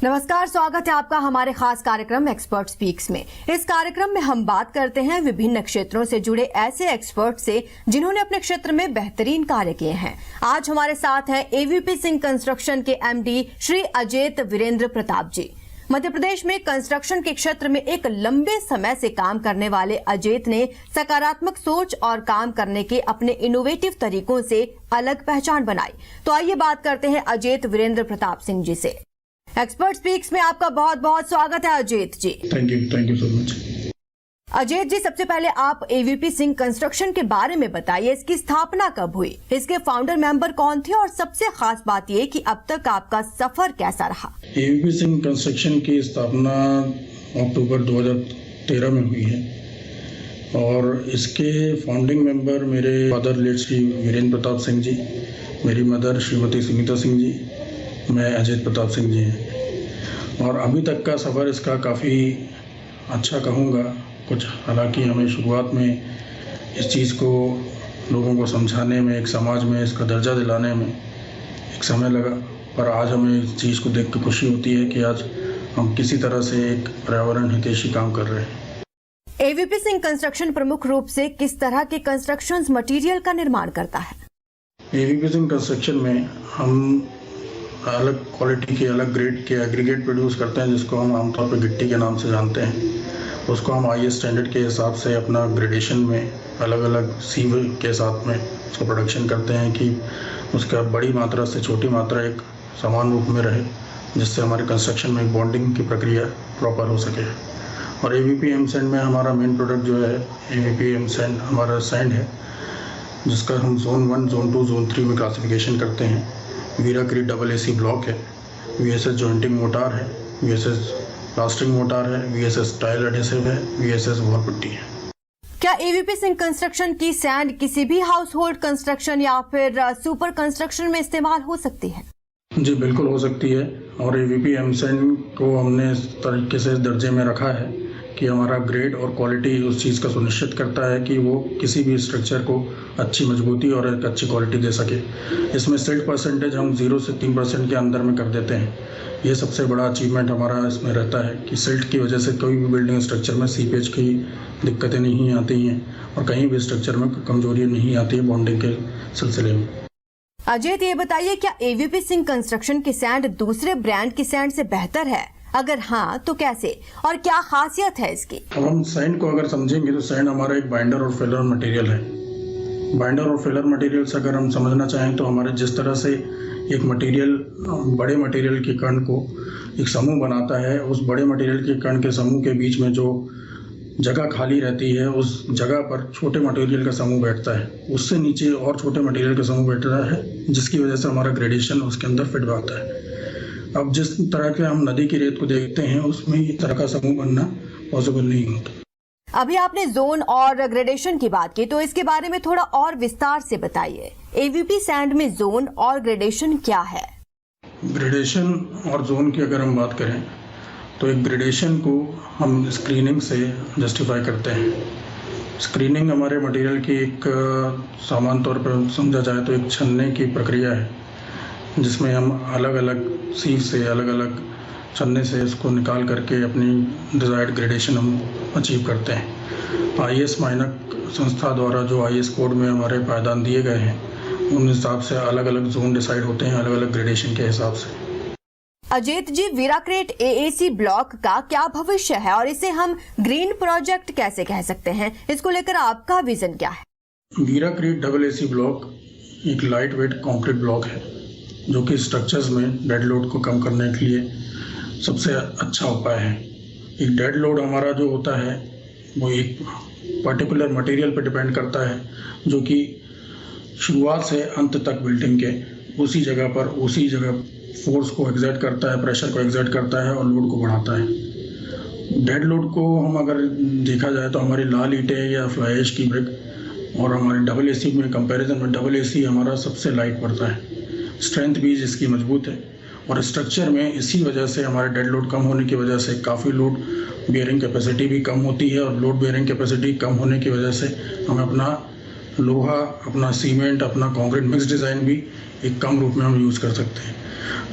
नमस्कार, स्वागत है आपका हमारे खास कार्यक्रम एक्सपर्ट स्पीक्स में। इस कार्यक्रम में हम बात करते हैं विभिन्न क्षेत्रों से जुड़े ऐसे एक्सपर्ट से जिन्होंने अपने क्षेत्र में बेहतरीन कार्य किए हैं। आज हमारे साथ हैं एवीपी सिंह कंस्ट्रक्शन के एमडी श्री अजैत वीरेंद्र प्रताप जी। मध्य प्रदेश में कंस्ट्रक्शन के क्षेत्र में एक लंबे समय से काम करने वाले अजैत ने सकारात्मक सोच और काम करने के अपने इनोवेटिव तरीकों से अलग पहचान बनाई। तो आइए बात करते हैं अजैत वीरेंद्र प्रताप सिंह जी से। एक्सपर्ट स्पीक्स में आपका बहुत बहुत स्वागत है Ajeet ji. Thank you so much. Ajeet ji, सबसे पहले आप एवीपी सिंह कंस्ट्रक्शन के बारे में बताइए। इसकी स्थापना कब हुई, इसके फाउंडर मेंबर कौन थे और सबसे खास बात ये कि अब तक आपका सफर कैसा रहा। एवीपी सिंह कंस्ट्रक्शन की स्थापना अक्टूबर 2013 में हुई है और इसके फाउंडिंग मेंबर मेरे फादर लेट श्री वीरेंद्र प्रताप सिंह जी, मेरी मदर श्रीमती सुनीता सिंह जी, मैं अजैत प्रताप सिंह जी हैं। और अभी तक का सफ़र इसका काफ़ी अच्छा कहूँगा। कुछ हालांकि हमें शुरुआत में इस चीज़ को लोगों को समझाने में, एक समाज में इसका दर्जा दिलाने में एक समय लगा, पर आज हमें इस चीज़ को देख के खुशी होती है कि आज हम किसी तरह से एक पर्यावरण हितैषी काम कर रहे हैं। एवीपी सिंह कंस्ट्रक्शन प्रमुख रूप से किस तरह के कंस्ट्रक्शन मटेरियल का निर्माण करता है? एवीपी सिंह कंस्ट्रक्शन में हम अलग क्वालिटी के, अलग ग्रेड के एग्रीगेट प्रोड्यूस करते हैं, जिसको हम आमतौर पर गिट्टी के नाम से जानते हैं। उसको हम आईएस स्टैंडर्ड के हिसाब से अपना ग्रेडेशन में अलग अलग सीव के साथ में उसका प्रोडक्शन करते हैं कि उसका बड़ी मात्रा से छोटी मात्रा एक समान रूप में रहे, जिससे हमारे कंस्ट्रक्शन में बॉन्डिंग की प्रक्रिया प्रॉपर हो सके। और एवीपी एम सैंड में हमारा मेन प्रोडक्ट जो है एवीपी एम सैंड हमारा सैंड है, जिसका हम जोन 1, जोन 2, जोन 3 में क्लासिफिकेशन करते हैं। वीराक्रीट डबल एसी ब्लॉक है, वीएसएस जॉइंटिंग मोटार है, वीएसएस प्लास्टरिंग मोटार है, वीएसएस टाइल एडहेसिव है, वीएसएस वॉल पुट्टी है। क्या एवीपी सिंह कंस्ट्रक्शन की सैंड किसी भी हाउस होल्ड कंस्ट्रक्शन या फिर सुपर कंस्ट्रक्शन में इस्तेमाल हो सकती है? जी बिल्कुल हो सकती है। और एवीपी एम सैंड को हमने इस तरीके से दर्जे में रखा है कि हमारा ग्रेड और क्वालिटी उस चीज़ का सुनिश्चित करता है कि वो किसी भी स्ट्रक्चर को अच्छी मजबूती और एक अच्छी क्वालिटी दे सके। इसमें सिल्ट परसेंटेज हम 0 से 3% के अंदर में कर देते हैं। ये सबसे बड़ा अचीवमेंट हमारा इसमें रहता है कि सिल्ट की वजह से कोई भी बिल्डिंग स्ट्रक्चर में सीपेज की दिक्कतें नहीं आती हैं और कहीं भी स्ट्रक्चर में कमजोरी नहीं आती है बॉन्डिंग के सिलसिले में। अजैत, ये बताइए, क्या एवीपी सिंह कंस्ट्रक्शन की सैंड दूसरे ब्रांड की सैंड से बेहतर है? अगर हाँ तो कैसे और क्या खासियत है इसकी? अब हम सैंड को अगर समझेंगे तो सैंड हमारा एक बाइंडर और फिलर मटेरियल है। बाइंडर और फिलर मटेरियल से अगर हम समझना चाहें तो हमारे जिस तरह से एक मटेरियल बड़े मटेरियल के कण को एक समूह बनाता है, उस बड़े मटेरियल के कण के समूह के बीच में जो जगह खाली रहती है उस जगह पर छोटे मटेरियल का समूह बैठता है, उससे नीचे और छोटे मटेरियल का समूह बैठता है, जिसकी वजह से हमारा ग्रेडेशन उसके अंदर फिट आता है। अब जिस तरह के हम नदी की रेत को देखते हैं उसमें इस तरह का समूह बनना पॉसिबल नहीं होता। अभी आपने जोन और ग्रेडेशन की बात की, तो इसके बारे में थोड़ा और विस्तार से बताइए। एवीपी सैंड में जोन और ग्रेडेशन क्या है? ग्रेडेशन और जोन की अगर हम बात करें तो एक ग्रेडेशन को हम स्क्रीनिंग से जस्टिफाई करते हैं। स्क्रीनिंग हमारे मटेरियल की एक सामान्य तौर पर समझा जाए तो एक छन्ने की प्रक्रिया है, जिसमें हम अलग अलग सीव से, अलग अलग छन्ने से इसको निकाल करके अपनी डिज़ायर्ड ग्रेडेशन हम अचीव करते हैं। आईएस मानक संस्था द्वारा जो आईएस कोड में हमारे पायदान दिए गए हैं, उन हिसाब से अलग अलग जोन डिसाइड होते हैं अलग अलग ग्रेडेशन के हिसाब से। अजैत जी, वीराक्रेट एएसी ब्लॉक का क्या भविष्य है और इसे हम ग्रीन प्रोजेक्ट कैसे कह सकते हैं? इसको लेकर आपका विजन क्या है? वीराक्रेट डबल एसी ब्लॉक एक लाइट वेट कॉन्क्रीट ब्लॉक है, जो कि स्ट्रक्चर्स में डेड लोड को कम करने के लिए सबसे अच्छा उपाय है। एक डेड लोड हमारा जो होता है वो एक पर्टिकुलर मटेरियल पर डिपेंड करता है, जो कि शुरुआत से अंत तक बिल्डिंग के उसी जगह फोर्स को एग्जर्ट करता है, प्रेशर को एग्जर्ट करता है और लोड को बढ़ाता है। डेड लोड को हम अगर देखा जाए तो हमारी लाल ईंटें या फ्लाई ऐश की ब्रिक और हमारे डबल एसी में कंपैरिजन में डबल एसी हमारा सबसे लाइट पड़ता है। स्ट्रेंथ भी इसकी मजबूत है और स्ट्रक्चर में इसी वजह से हमारे डेड लोड कम होने की वजह से काफ़ी लोड बियरिंग कैपेसिटी भी कम होती है और लोड बियरिंग कैपेसिटी कम होने की वजह से हमें अपना लोहा, अपना सीमेंट, अपना कंक्रीट मिक्स डिज़ाइन भी एक कम रूप में हम यूज़ कर सकते हैं।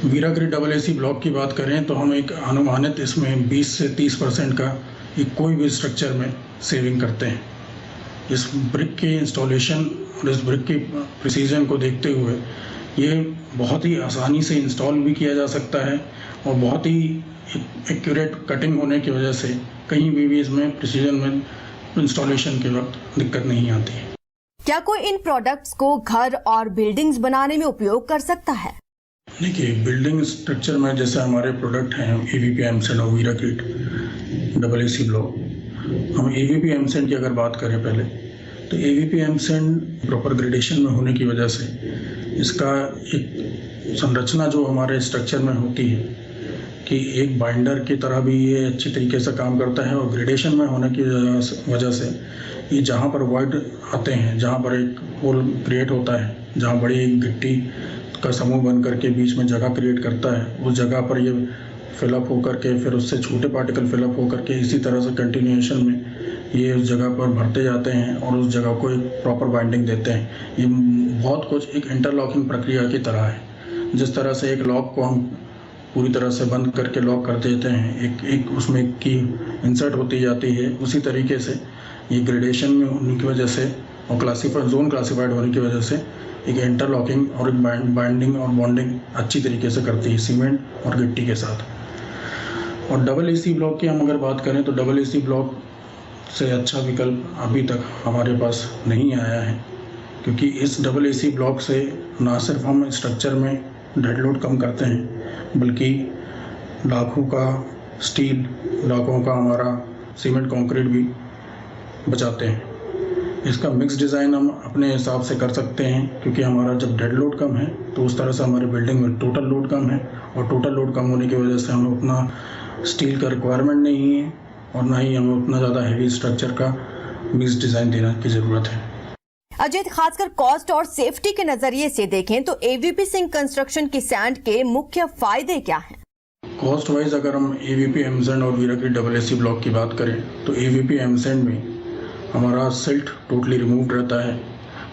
वीराग्रिड डबल एसी ब्लॉक की बात करें तो हम एक अनुमानित इसमें 20 से 30% का एक कोई भी स्ट्रक्चर में सेविंग करते हैं। इस ब्रिक के इंस्टॉलेशन और इस ब्रिक की प्रिसीजन को देखते हुए ये बहुत ही आसानी से इंस्टॉल भी किया जा सकता है और बहुत ही एक्यूरेट कटिंग होने की वजह से कहीं भी इसमें प्रिसीजन में इंस्टॉलेशन के वक्त दिक्कत नहीं आती है। क्या कोई इन प्रोडक्ट्स को घर और बिल्डिंग्स बनाने में उपयोग कर सकता है? देखिए, बिल्डिंग स्ट्रक्चर में जैसे हमारे प्रोडक्ट हैं एवीपी एमसेंट और वीराग्रिड डबल एसी ब्लॉक, हम एवीपी एमसेंट की अगर बात करें पहले, तो एवीपी एमसेंट प्रॉपर ग्रेडेशन में होने की वजह से इसका एक संरचना जो हमारे स्ट्रक्चर में होती है कि एक बाइंडर की तरह भी ये अच्छी तरीके से काम करता है और ग्रेडेशन में होने की वजह से ये जहाँ पर वॉइड आते हैं, जहाँ पर एक होल क्रिएट होता है, जहाँ बड़ी एक गिट्टी का समूह बन करके बीच में जगह क्रिएट करता है, उस जगह पर ये फिलअप होकर के फिर उससे छोटे पार्टिकल फिलअप होकर के इसी तरह से कंटिन्यूएशन में ये उस जगह पर भरते जाते हैं और उस जगह को एक प्रॉपर बाइंडिंग देते हैं। ये बहुत कुछ एक इंटरलॉकिंग प्रक्रिया की तरह है। जिस तरह से एक लॉक को हम पूरी तरह से बंद करके लॉक कर देते हैं, एक उसमें की इंसर्ट होती जाती है, उसी तरीके से ये ग्रेडेशन में होने की वजह से और जोन क्लासिफाइड होने की वजह से एक इंटरलॉकिंग और एक बाइंडिंग और बॉन्डिंग अच्छी तरीके से करती है सीमेंट और गिट्टी के साथ। और डबल एसी ब्लॉक की हम अगर बात करें तो डबल एसी ब्लॉक से अच्छा विकल्प अभी तक हमारे पास नहीं आया है, क्योंकि इस डबल एसी ब्लॉक से ना सिर्फ हम स्ट्रक्चर में डेड लोड कम करते हैं, बल्कि लाखों का स्टील, लाखों का हमारा सीमेंट कंक्रीट भी बचाते हैं। इसका मिक्स डिज़ाइन हम अपने हिसाब से कर सकते हैं, क्योंकि हमारा जब डेड लोड कम है तो उस तरह से हमारे बिल्डिंग में टोटल लोड कम है और टोटल लोड कम होने की वजह से हमें उतना स्टील का रिक्वायरमेंट नहीं है और ना ही हमें उतना ज़्यादा हैवी स्ट्रक्चर का मिक्स डिज़ाइन देने की ज़रूरत है। अजीत, खासकर कॉस्ट और सेफ्टी के नजरिए से देखें तो एवीपी सिंह कंस्ट्रक्शन की सैंड के मुख्य फायदे क्या हैं? कॉस्ट वाइज अगर हम एवीपी एमसेंट और वीराग्रिड डबल एसी ब्लॉक की बात करें तो एवीपी एमसेंट में हमारा सिल्ट टोटली रिमूव्ड रहता है।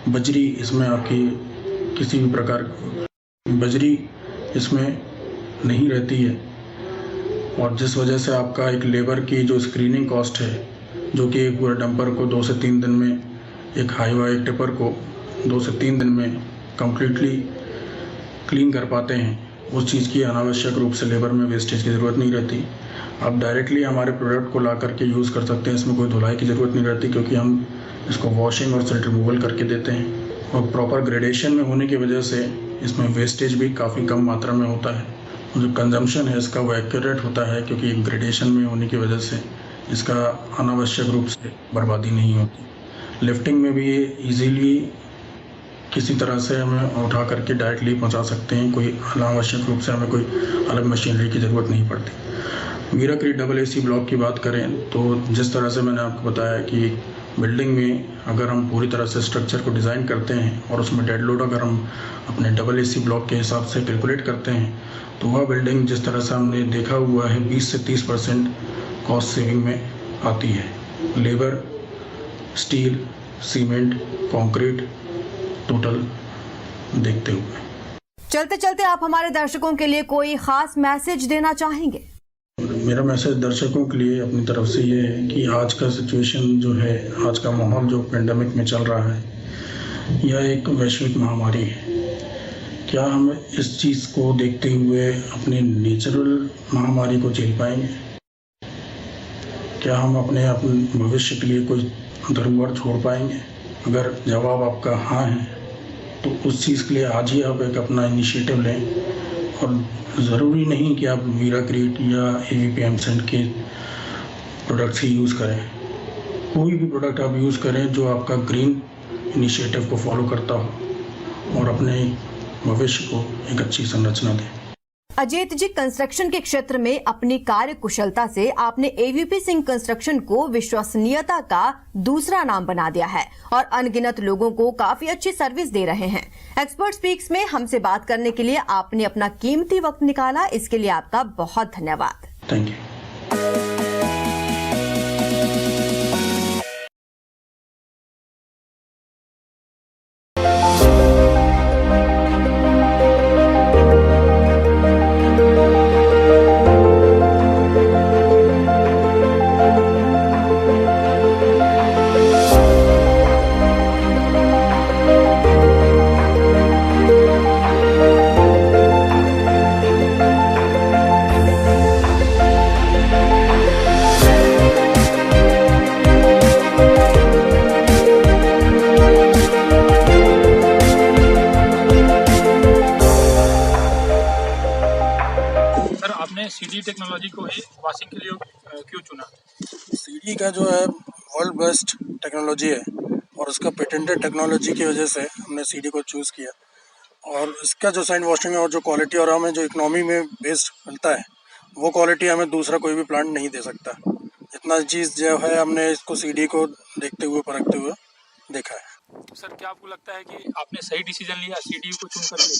बजरी इसमें आपकी किसी भी प्रकार बजरी इसमें नहीं रहती है और जिस वजह से आपका एक लेबर की जो स्क्रीनिंग कॉस्ट है, जो कि एक पूरे डंपर को 2 से 3 दिन में, एक हाईवा एक टिपर को 2 से 3 दिन में कम्प्लीटली क्लीन कर पाते हैं, उस चीज़ की अनावश्यक रूप से लेबर में वेस्टेज की ज़रूरत नहीं रहती। आप डायरेक्टली हमारे प्रोडक्ट को ला करके यूज़ कर सकते हैं, इसमें कोई धुलाई की ज़रूरत नहीं रहती, क्योंकि हम इसको वॉशिंग और सिल्ट रिमूवल करके देते हैं और प्रॉपर ग्रेडेशन में होने की वजह से इसमें वेस्टेज भी काफ़ी कम मात्रा में होता है। जो कंजम्पशन है इसका वो एक्यूरेट होता है, क्योंकि ग्रेडेशन में होने की वजह से इसका अनावश्यक रूप से बर्बादी नहीं होती। लिफ्टिंग में भी ये ईजीली किसी तरह से हमें उठा करके डायरेक्टली पहुंचा सकते हैं, कोई अनावश्यक रूप से हमें कोई अलग मशीनरी की ज़रूरत नहीं पड़ती। वीराग्रिड डबल एसी ब्लॉक की बात करें तो जिस तरह से मैंने आपको बताया कि बिल्डिंग में अगर हम पूरी तरह से स्ट्रक्चर को डिज़ाइन करते हैं और उसमें डेड लोड अगर हम अपने डबल एसी ब्लॉक के हिसाब से कैलकुलेट करते हैं तो वह बिल्डिंग जिस तरह से हमने देखा हुआ है 20 से 30% कॉस्ट सेविंग में आती है। Labour, steel, cement, concrete total देखते हुए। चलते चलते आप हमारे दर्शकों के लिए कोई खास मैसेज देना चाहेंगे? मेरा मैसेज दर्शकों के लिए अपनी तरफ से ये है कि आज का सिचुएशन जो है, आज का माहौल जो पेंडेमिक में चल रहा है, यह एक वैश्विक महामारी है। क्या हम इस चीज़ को देखते हुए अपने नेचुरल महामारी को झेल पाएंगे? क्या हम अपने भविष्य के लिए कोई धरोहर छोड़ पाएंगे? अगर जवाब आपका हाँ है तो उस चीज़ के लिए आज ही आप एक अपना इनिशिएटिव लें और ज़रूरी नहीं कि आप वीराग्रिड या एवीपी एमसेंट के प्रोडक्ट्स ही यूज़ करें। कोई भी प्रोडक्ट आप यूज़ करें जो आपका ग्रीन इनिशिएटिव को फॉलो करता हो और अपने भविष्य को एक अच्छी संरचना दें। अजीत जी, कंस्ट्रक्शन के क्षेत्र में अपनी कार्य कुशलता से आपने एवीपी सिंह कंस्ट्रक्शन को विश्वसनीयता का दूसरा नाम बना दिया है और अनगिनत लोगों को काफी अच्छी सर्विस दे रहे हैं। एक्सपर्ट स्पीक्स में हमसे बात करने के लिए आपने अपना कीमती वक्त निकाला, इसके लिए आपका बहुत धन्यवाद। Thank you. सीडी टेक्नोलॉजी को ही वॉशिंग के लिए क्यों चुना? सीडी का जो है वर्ल्ड बेस्ट टेक्नोलॉजी है और उसका पेटेंटेड टेक्नोलॉजी की वजह से हमने सीडी को चूज़ किया। और इसका जो सैंड वॉशिंग है और जो क्वालिटी और हमें जो इकोनॉमी में बेस्ड मिलता है वो क्वालिटी हमें दूसरा कोई भी प्लांट नहीं दे सकता। इतना चीज़ जो है हमने इसको सीडी को देखते हुए परखते हुए देखा है। सर क्या आपको लगता है कि आपने सही डिसीजन लिया सीडी को चुन करके?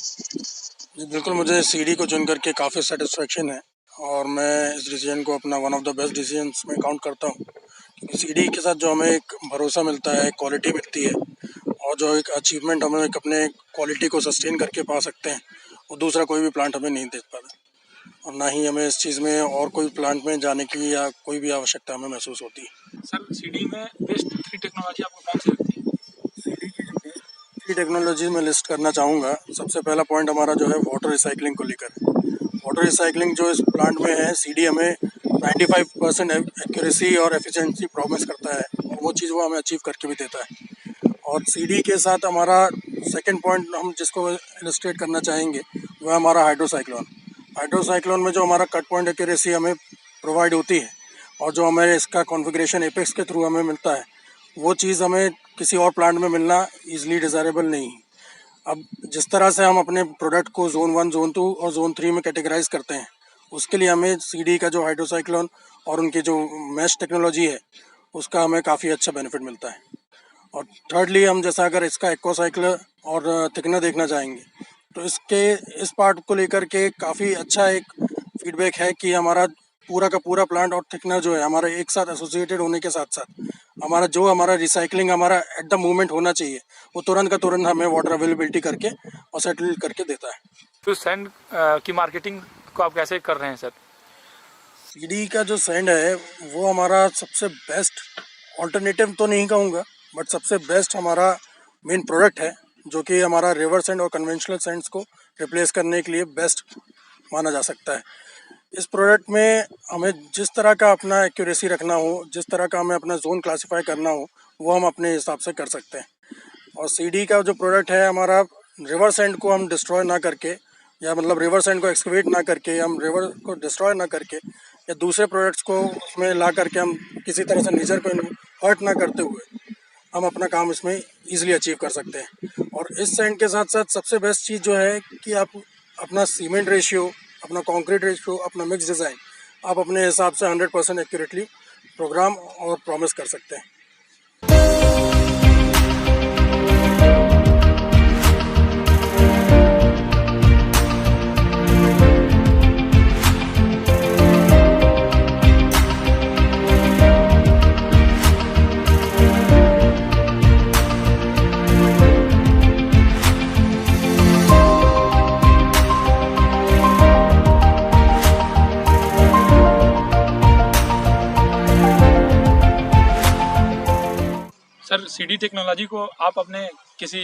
जी बिल्कुल, मुझे सीडी को चुन करके काफ़ी सेटिस्फेक्शन है और मैं इस डिसीजन को अपना one of the best decisions में काउंट करता हूँ, क्योंकि सीडी के साथ जो हमें एक भरोसा मिलता है, क्वालिटी मिलती है और जो एक अचीवमेंट हम एक अपने क्वालिटी को सस्टेन करके पा सकते हैं, वो दूसरा कोई भी प्लांट हमें नहीं दे पाता और ना ही हमें इस चीज़ में और कोई प्लांट में जाने की या कोई भी आवश्यकता हमें महसूस होती है। सर सीडी में बेस्ट 3 टेक्नोलॉजी आपको कौन सी लगती है? सीडी की जो बेस्ट 3 टेक्नोलॉजी में लिस्ट करना चाहूँगा, सबसे पहला पॉइंट हमारा जो है वाटर रिसाइकलिंग को लेकर। वाटर रिसाइकलिंग जो इस प्लांट में है, सीडी हमें 95% एक्यूरेसी और एफिशिएंसी प्रॉमिस करता है और वो चीज़ वो हमें अचीव करके भी देता है। और सीडी के साथ हमारा सेकंड पॉइंट हम जिसको इलस्ट्रेट करना चाहेंगे वो है हमारा हाइड्रोसाइक्लोन। हाइड्रोसाइक्लोन में जो हमारा कट पॉइंट एक्यूरेसी हमें प्रोवाइड होती है और जो हमें इसका कॉन्फ़िगरेशन एपेक्स के थ्रू हमें मिलता है, वो चीज़ हमें किसी और प्लांट में मिलना ईजिली डिज़ायरेबल नहीं है। अब जिस तरह से हम अपने प्रोडक्ट को ज़ोन 1, ज़ोन 2 और ज़ोन 3 में कैटेगराइज करते हैं, उसके लिए हमें सीडी का जो हाइड्रोसाइक्लोन और उनकी जो मैश टेक्नोलॉजी है उसका हमें काफ़ी अच्छा बेनिफिट मिलता है। और थर्डली हम जैसा अगर इसका एक्वासाइकिल और थिकनेस देखना चाहेंगे तो इसके इस पार्ट को लेकर के काफ़ी अच्छा एक फीडबैक है कि हमारा पूरा का पूरा प्लांट और थिकनेस जो है हमारा एक साथ एसोसिएटेड होने के साथ साथ हमारा रिसाइकलिंग हमारा एट द मोमेंट होना चाहिए, वो तुरंत का तुरंत हमें वाटर अवेलेबिलिटी करके और सेटल करके देता है। तो सैंड की मार्केटिंग को आप कैसे कर रहे हैं सर? सीडी का जो सैंड है वो हमारा सबसे बेस्ट ऑल्टरनेटिव तो नहीं कहूँगा, बट सबसे बेस्ट हमारा मेन प्रोडक्ट है, जो कि हमारा रिवर सैंड और कन्वेंशनल सैंड्स को रिप्लेस करने के लिए बेस्ट माना जा सकता है। इस प्रोडक्ट में हमें जिस तरह का अपना एक्यूरेसी रखना हो, जिस तरह का हमें अपना जोन क्लासीफाई करना हो, वो हम अपने हिसाब से कर सकते हैं। और सीडी का जो प्रोडक्ट है हमारा, रिवर सैंड को हम डिस्ट्रॉय ना करके या मतलब रिवर सैंड को एक्सकवेट ना करके, हम रिवर को डिस्ट्रॉय ना करके या दूसरे प्रोडक्ट्स को उसमें ला करके हम किसी तरह से नेचर को हर्ट ना करते हुए हम अपना काम इसमें ईजिली अचीव कर सकते हैं। और इस सैंड के साथ साथ सबसे बेस्ट चीज़ जो है कि आप अपना सीमेंट रेशियो, अपना कंक्रीट रेशियो, अपना मिक्स डिज़ाइन आप अपने हिसाब से 100% एक्यूरेटली प्रोग्राम और प्रॉमिस कर सकते हैं। सर सीडी टेक्नोलॉजी को आप अपने किसी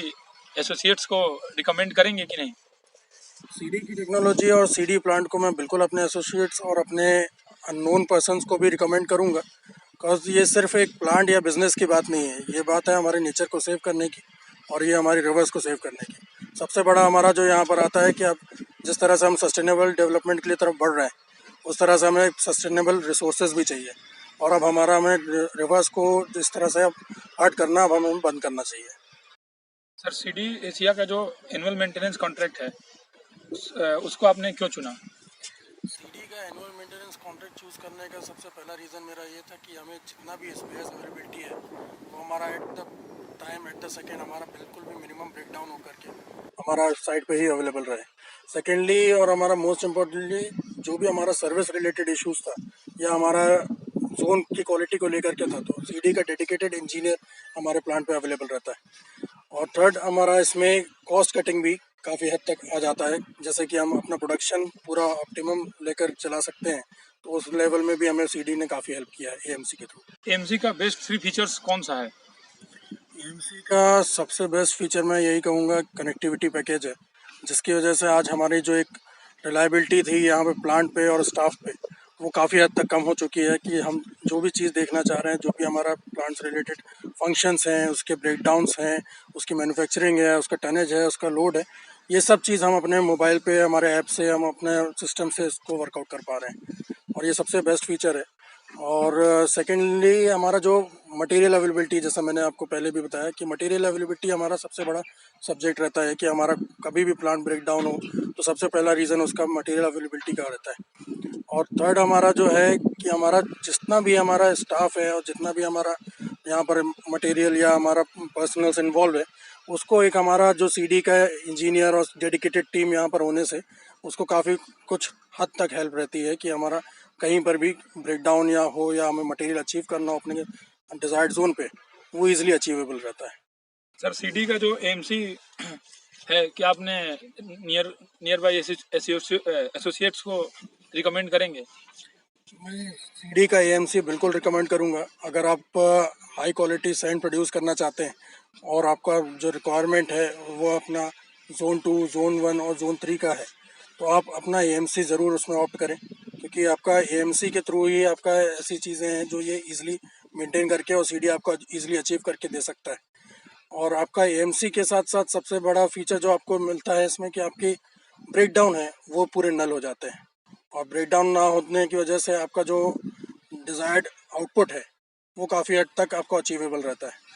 एसोसिएट्स को रिकमेंड करेंगे कि नहीं? सीडी की टेक्नोलॉजी और सीडी प्लांट को मैं बिल्कुल अपने एसोसिएट्स और अपने अननोन पर्सन्स को भी रिकमेंड करूंगा, बिकॉज ये सिर्फ एक प्लांट या बिजनेस की बात नहीं है, ये बात है हमारे नेचर को सेव करने की और ये हमारी रिवर्स को सेव करने की। सबसे बड़ा हमारा जो यहाँ पर आता है कि अब जिस तरह से हम सस्टेनेबल डेवलपमेंट के लिए तरफ बढ़ रहे हैं, उस तरह से हमें सस्टेनेबल रिसोर्सेज भी चाहिए और अब हमें रिवर्स को जिस तरह से अब हर्ट करना अब हमें बंद करना चाहिए। सर सीडी एशिया का जो एनुअल मेंटेनेंस कॉन्ट्रैक्ट है उसको आपने क्यों चुना? सीडी का एनुअल मेंटेनेंस कॉन्ट्रैक्ट चूज़ करने का सबसे पहला रीज़न मेरा ये था कि हमें जितना भी स्पेस अवेलेबिलिटी है वो हमारा at the time at the second हमारा बिल्कुल भी मिनिमम ब्रेक डाउन होकर के हमारा साइट पे ही अवेलेबल रहे। सेकेंडली और हमारा मोस्ट इम्पोर्टेंटली जो भी हमारा सर्विस रिलेटेड इश्यूज़ था या हमारा जोन की क्वालिटी को लेकर के था, तो सीडी का डेडिकेटेड इंजीनियर हमारे प्लांट पे अवेलेबल रहता है। और थर्ड हमारा इसमें कॉस्ट कटिंग भी काफ़ी हद तक आ जाता है, जैसे कि हम अपना प्रोडक्शन पूरा ऑप्टिमम लेकर चला सकते हैं, तो उस लेवल में भी हमें सीडी ने काफ़ी हेल्प किया है एएमसी के थ्रू। एएमसी का बेस्ट 3 फीचर्स कौन सा है? एएमसी का सबसे बेस्ट फीचर मैं यही कहूँगा कनेक्टिविटी पैकेज है, जिसकी वजह से आज हमारी जो एक रिलायबिलिटी थी यहाँ पे प्लांट पे और स्टाफ पे, वो काफ़ी हद तक कम हो चुकी है कि हम जो भी चीज़ देखना चाह रहे हैं, जो भी हमारा प्लांट से रिलेटेड फंक्शंस हैं, उसके ब्रेकडाउन्स हैं, उसकी मैन्युफैक्चरिंग है, उसका टनेज है, उसका लोड है, ये सब चीज़ हम अपने मोबाइल पे हमारे ऐप से हम अपने सिस्टम से इसको वर्कआउट कर पा रहे हैं और ये सबसे बेस्ट फीचर है। और सेकेंडली हमारा जो मटेरियल अवेलेबिलिटी, जैसा मैंने आपको पहले भी बताया कि मटेरियल अवेलेबिलिटी हमारा सबसे बड़ा सब्जेक्ट रहता है कि हमारा कभी भी प्लांट ब्रेक डाउन हो तो सबसे पहला रीज़न उसका मटेरियल अवेलेबिलिटी का रहता है। और थर्ड हमारा जो है कि हमारा जितना भी हमारा स्टाफ है और जितना भी हमारा यहाँ पर मटेरियल या हमारा पर्सनल्स इन्वॉल्व है, उसको एक हमारा जो सीडी का इंजीनियर और डेडिकेटेड टीम यहाँ पर होने से उसको काफ़ी कुछ हद तक हेल्प रहती है कि हमारा कहीं पर भी ब्रेकडाउन या हो या हमें मटेरियल अचीव करना हो अपने डिज़ायर्ड जोन पे, वो इजीली अचीवेबल रहता है। सर सीडी का जो एएमसी है, क्या आपने नियर बाई एसोसिएट्स को रिकमेंड करेंगे? मैं सीडी का एएमसी बिल्कुल रिकमेंड करूँगा। अगर आप हाई क्वालिटी सैंड प्रोड्यूस करना चाहते हैं और आपका जो रिक्वायरमेंट है वो अपना जोन 2, जोन 1 और जोन 3 का है, तो आप अपना एएमसी ज़रूर उसमें ऑप्ट करें, क्योंकि आपका एएमसी के थ्रू ही आपका ऐसी चीज़ें हैं जो ये इजीली मेंटेन करके और सीडी आपका इजीली अचीव करके दे सकता है। और आपका एएमसी के साथ साथ सबसे बड़ा फीचर जो आपको मिलता है इसमें कि आपकी ब्रेकडाउन है वो पूरे नल हो जाते हैं, और ब्रेकडाउन ना होने की वजह से आपका जो डिज़ायर्ड आउटपुट है वो काफ़ी हद तक आपको अचीवेबल रहता है।